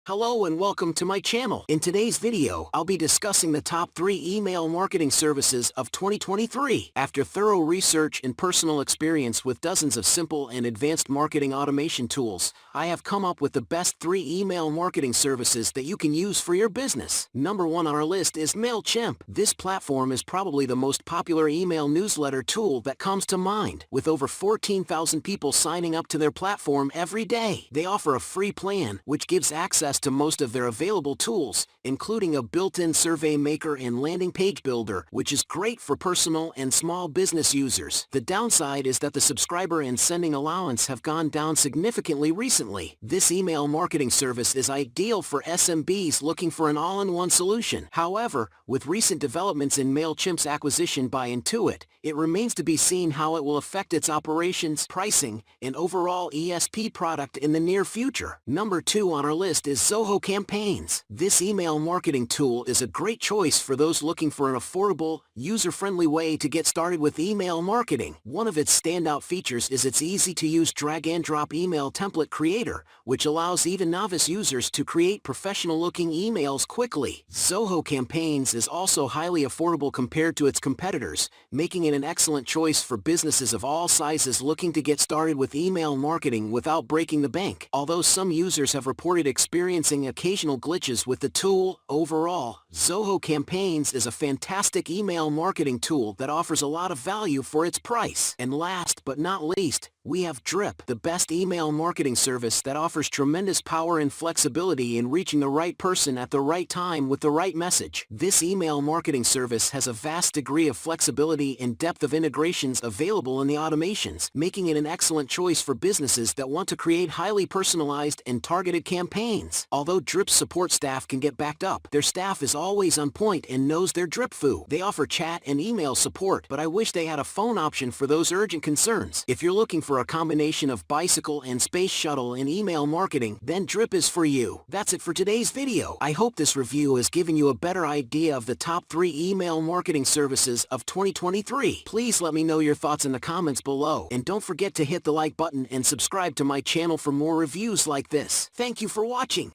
Hello and welcome to my channel. In today's video, I'll be discussing the top 3 email marketing services of 2023. After thorough research and personal experience with dozens of simple and advanced marketing automation tools, I have come up with the best 3 email marketing services that you can use for your business. Number 1 on our list is Mailchimp. This platform is probably the most popular email newsletter tool that comes to mind, with over 14,000 people signing up to their platform every day. They offer a free plan, which gives access to most of their available tools, including a built-in survey maker and landing page builder, which is great for personal and small business users. The downside is that the subscriber and sending allowance have gone down significantly recently. This email marketing service is ideal for SMBs looking for an all-in-one solution. However, with recent developments in Mailchimp's acquisition by Intuit, it remains to be seen how it will affect its operations, pricing, and overall ESP product in the near future. Number 2 on our list is Zoho Campaigns. This email marketing tool is a great choice for those looking for an affordable, user-friendly way to get started with email marketing. One of its standout features is its easy-to-use drag-and-drop email template creator, which allows even novice users to create professional-looking emails quickly. Zoho Campaigns is also highly affordable compared to its competitors, making it an excellent choice for businesses of all sizes looking to get started with email marketing without breaking the bank. Although some users have reported experiencing occasional glitches with the tool, overall, Zoho Campaigns is a fantastic email marketing tool that offers a lot of value for its price. And last but not least, we have Drip, the best email marketing service that offers tremendous power and flexibility in reaching the right person at the right time with the right message. This email marketing service has a vast degree of flexibility and depth of integrations available in the automations, making it an excellent choice for businesses that want to create highly personalized and targeted campaigns. Although Drip's support staff can get backed up, their staff is always on point and knows their drip foo. They offer chat and email support, but I wish they had a phone option for those urgent concerns. If you're looking for a combination of bicycle and space shuttle in email marketing, then Drip is for you. That's it for today's video. I hope this review has given you a better idea of the top 3 email marketing services of 2023. Please let me know your thoughts in the comments below, and don't forget to hit the like button and subscribe to my channel for more reviews like this. Thank you for watching.